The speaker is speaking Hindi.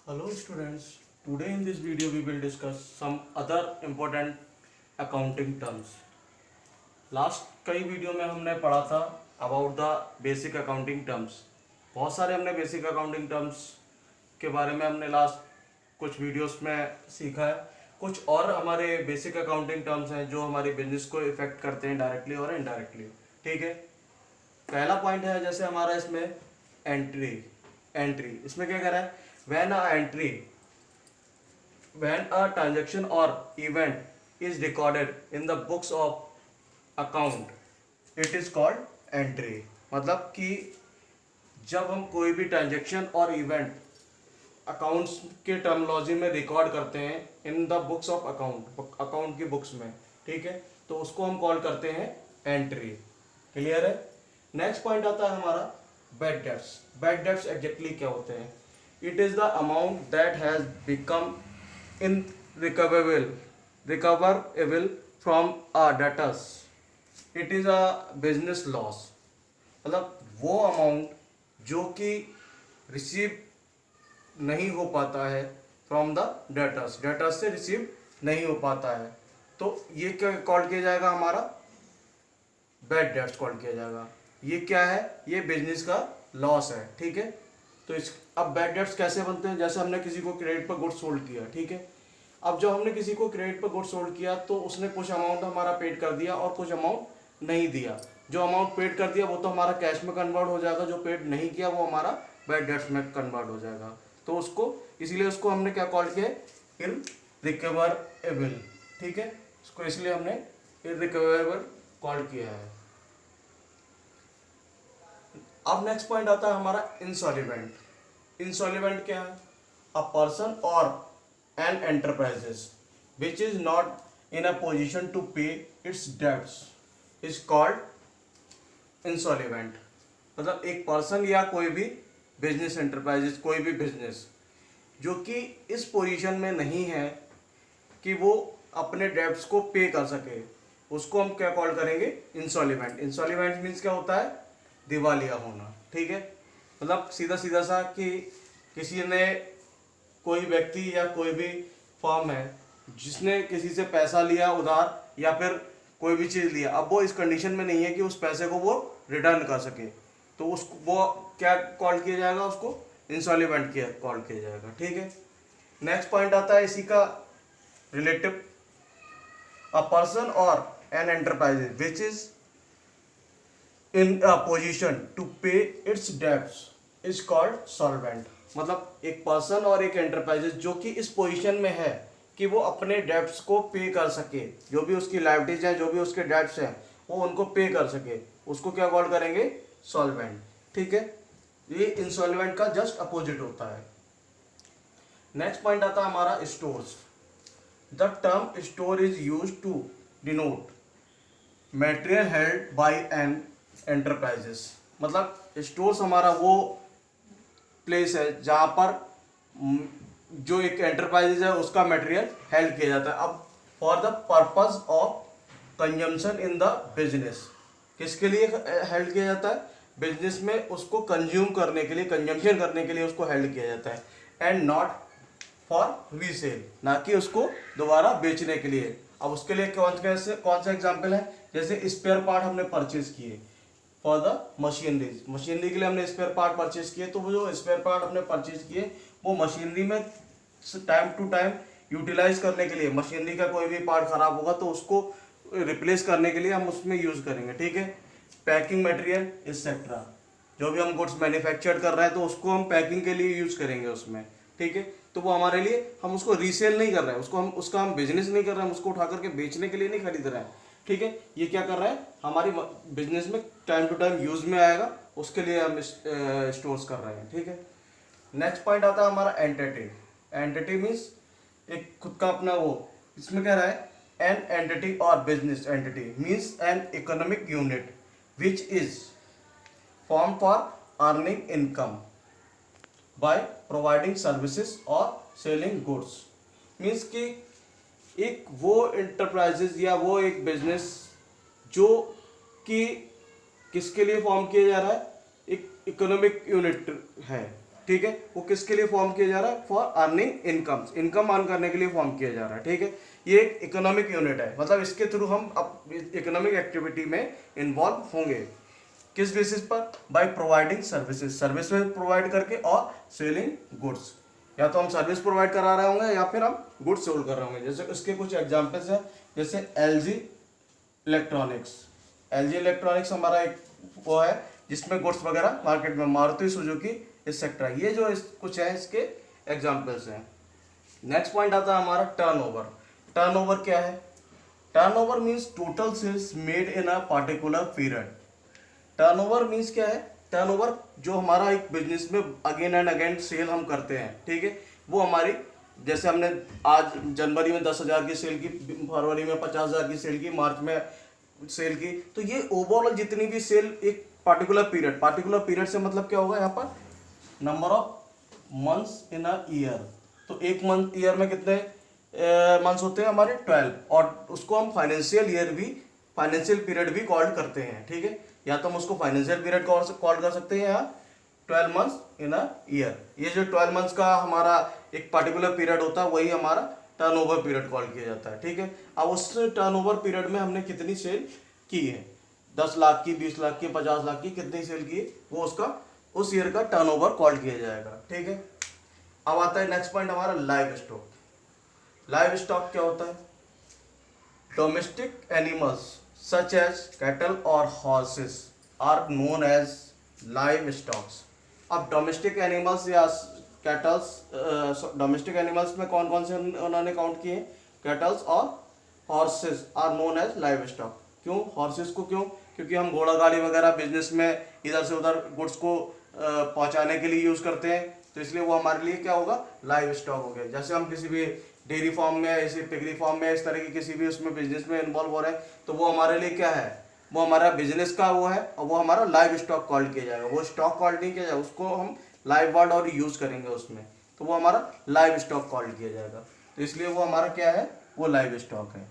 Hello students, today in this video we will discuss some other important accounting terms. Last कई वीडियो में हमने पढ़ा था about the basic accounting terms. बहुत सारे हमने बेसिक अकाउंटिंग टर्म्स के बारे में हमने लास्ट कुछ वीडियोस में सीखा है। कुछ और हमारे बेसिक अकाउंटिंग टर्म्स हैं जो हमारी बिजनेस को इफेक्ट करते हैं डायरेक्टली और इनडायरेक्टली। ठीक है, पहला पॉइंट है जैसे हमारा इसमें एंट्री इसमें क्या कह रहा है, when a transaction or event is recorded in the books of account it is called entry। मतलब कि जब हम कोई भी ट्रांजेक्शन और इवेंट अकाउंट्स के टर्मिनोलॉजी में रिकॉर्ड करते हैं in the books of account की बुक्स में, ठीक है, तो उसको हम कॉल करते हैं एंट्री। क्लियर है। नेक्स्ट पॉइंट आता है हमारा बैड डेब्ट्स एग्जैक्टली क्या होते हैं? It is the amount that has become in recoverable from a debtors. It is a business loss. मतलब वो अमाउंट जो कि रिसीव नहीं हो पाता है फ्रॉम द डेटर्स से रिसीव नहीं हो पाता है, तो ये क्या कॉल किया जाएगा? हमारा बैड डेट्स कॉल किया जाएगा। ये क्या है? ये बिजनेस का लॉस है। ठीक है, तो इस अब बैड डेट्स कैसे बनते हैं? जैसे हमने किसी को क्रेडिट पर गुड्स सोल्ड किया, ठीक है, अब जब हमने किसी को क्रेडिट पर गुड्स सोल्ड किया तो उसने कुछ अमाउंट हमारा पेड कर दिया और कुछ अमाउंट नहीं दिया। जो अमाउंट पेड कर दिया वो तो हमारा कैश में कन्वर्ट हो जाएगा, जो पेड नहीं किया वो हमारा बैड डेट्स में कन्वर्ट हो जाएगा। तो उसको इसीलिए उसको हमने क्या कॉल किया? इररिकवरेबल। ठीक है, उसको इसलिए हमने इररिकवरेबल कॉल किया है। अब नेक्स्ट पॉइंट आता है हमारा इंसॉल्वेंट क्या है? A person or an enterprises which is not in a position to pay its debts is called insolvent. मतलब एक पर्सन या कोई भी बिजनेस एंटरप्राइजेस, कोई भी बिजनेस जो कि इस पोजीशन में नहीं है कि वो अपने डेब्ट्स को पे कर सके, उसको हम क्या कॉल करेंगे? इंसॉल्वेंट। इंसॉल्वेंट मीन्स क्या होता है? दिवालिया होना। ठीक है, मतलब सीधा सीधा सा कि किसी ने, कोई व्यक्ति या कोई भी फर्म है जिसने किसी से पैसा लिया उधार या फिर कोई भी चीज़ लिया, अब वो इस कंडीशन में नहीं है कि उस पैसे को वो रिटर्न कर सके, तो उसको वो क्या कॉल किया जाएगा? उसको इंसॉल्वेंट किया कॉल किया जाएगा। ठीक है, नेक्स्ट पॉइंट आता है इसी का relative, a person or an enterprise which is in a position to pay its debts is called solvent. मतलब एक पर्सन और एक एंटरप्राइजेस जो कि इस पोजीशन में है कि वो अपने डेब्ट्स को पे कर सके, जो भी उसकी लायबिलिटीज हैं, जो भी उसके डेब्ट्स हैं, वो उनको पे कर सके, उसको क्या कॉल करेंगे? सॉल्वेंट। ठीक है, ये इंसॉल्वेंट का जस्ट अपोजिट होता है। नेक्स्ट पॉइंट आता है हमारा stores. The term store is used to denote material held by an enterprises. मतलब स्टोर्स हमारा वो प्लेस है जहाँ पर जो एक एंटरप्राइजेज है उसका मटेरियल हेल्ड किया जाता है। अब for the purpose of consumption in the business, किसके लिए हेल्ड किया जाता है? बिजनेस में उसको कंज्यूम करने के लिए, कंजम्पशन करने के लिए उसको हेल्ड किया जाता है, एंड नॉट फॉर रीसेल, ना कि उसको दोबारा बेचने के लिए। अब उसके लिए कौन सा एग्जाम्पल है? जैसे स्पेयर पार्ट हमने परचेज किए फॉर द मशीनरी के लिए हमने स्पेयर पार्ट परचेज किए, तो वो जो स्पेयर पार्ट हमने परचेज किए वो मशीनरी में टाइम टू टाइम यूटिलाइज करने के लिए, मशीनरी का कोई भी पार्ट खराब होगा तो उसको रिप्लेस करने के लिए हम उसमें यूज करेंगे। ठीक है, पैकिंग मटेरियल एक्सेट्रा, जो भी हम गुड्स मैन्युफैक्चर कर रहे हैं तो उसको हम पैकिंग के लिए यूज करेंगे उसमें। ठीक है, तो वो हमारे लिए, हम उसको रीसेल नहीं कर रहे हैं, उसका हम बिजनेस नहीं कर रहे हैं, हम उसको उठा करके बेचने के लिए नहीं खरीद रहे हैं। ठीक है, ये क्या कर रहा है? हमारी बिजनेस में टाइम टू टाइम यूज में आएगा, उसके लिए हम स्टोर्स कर रहे हैं। ठीक है, नेक्स्ट पॉइंट आता है हमारा एंटिटी मीन्स एक खुद का अपना वो, इसमें कह रहा है एन एंटिटी और business entity means an economic unit which is form for earning income by providing services और सेलिंग गुड्स। मीन्स कि एक वो इंटरप्राइजेज या वो एक बिजनेस जो कि किसके लिए फॉर्म किया जा रहा है? एक इकोनॉमिक यूनिट है ठीक है, वो किसके लिए फॉर्म किया जा रहा है, for earning income, income earn करने के लिए फॉर्म किया जा रहा है। ठीक है, ये एक इकोनॉमिक यूनिट है, मतलब इसके थ्रू हम अब इकोनॉमिक एक्टिविटी में इन्वॉल्व होंगे। किस बेसिस पर, by providing services, service provide करके और सेलिंग गुड्स, या तो हम सर्विस प्रोवाइड करा रहे होंगे या फिर हम गुड्स सेल कर रहे होंगे। जैसे इसके कुछ एग्जांपल्स हैं, जैसे एलजी इलेक्ट्रॉनिक्स, एलजी इलेक्ट्रॉनिक्स हमारा एक वो है जिसमें गुड्स वगैरह मार्केट में, मारुति सुजुकी इस सेक्टर है। ये जो कुछ है इसके एग्जांपल्स हैं। नेक्स्ट पॉइंट आता है हमारा टर्नओवर। टर्नओवर क्या है, turnover means total sales made in a particular period. Turnover means क्या है, टर्नओवर जो हमारा एक बिजनेस में अगेन एंड अगेन सेल हम करते हैं, ठीक है, वो हमारी, जैसे हमने आज जनवरी में 10,000 की सेल की, फरवरी में 50,000 की सेल की, मार्च में सेल की, तो ये ओवरऑल जितनी भी सेल एक पार्टिकुलर पीरियड से मतलब क्या होगा यहाँ पर, number of months in a year. तो एक मंथ, ईयर में कितने मंथ्स होते हैं हमारे, 12, और उसको हम फाइनेंशियल ईयर भी, फाइनेंशियल पीरियड भी कॉल करते हैं। ठीक है, या तो हम उसको फाइनेंशियल पीरियड कॉल कर सकते हैं, या 12 मंथ्स इन अ ईयर। ये जो 12 मंथ्स का हमारा एक पर्टिकुलर पीरियड होता है वही हमारा टर्नओवर पीरियड कॉल किया जाता है। ठीक है, अब उस टर्नओवर पीरियड में हमने कितनी सेल की है, 10 लाख की, 20 लाख की, 50 लाख की, कितनी सेल की, वो उसका उस ईयर का टर्नओवर कॉल किया जाएगा। ठीक है, अब आता है नेक्स्ट पॉइंट हमारा लाइव स्टॉक। लाइव स्टॉक क्या होता है, domestic animals such as cattle और horses are known as livestocks. अब डोमेस्टिक एनिमल्स या कैटल्स, डोमेस्टिक एनिमल्स में कौन कौन से उन्होंने काउंट किए, कैटल्स और horses are known as livestock. क्यों हॉर्सेस को, क्यों, क्योंकि हम घोड़ा गाड़ी वगैरह बिजनेस में इधर से उधर गुड्स को पहुंचाने के लिए यूज करते हैं, तो इसलिए वो हमारे लिए क्या होगा, लाइव स्टॉक हो गया। जैसे हम किसी भी डेयरी फार्म में, ऐसे पिगरी फार्म में, इस तरह की किसी भी उसमें बिजनेस में इन्वॉल्व हो रहे हैं, तो वो हमारे लिए क्या है, वो हमारा बिजनेस का वो है, और वो हमारा लाइव स्टॉक कॉल किया जाएगा। वो स्टॉक कॉल नहीं किया जाएगा, उसको हम लाइव वर्ड और यूज करेंगे उसमें, तो वो हमारा लाइव स्टॉक कॉल किया जाएगा। तो इसलिए वो हमारा क्या है, वो लाइव स्टॉक है।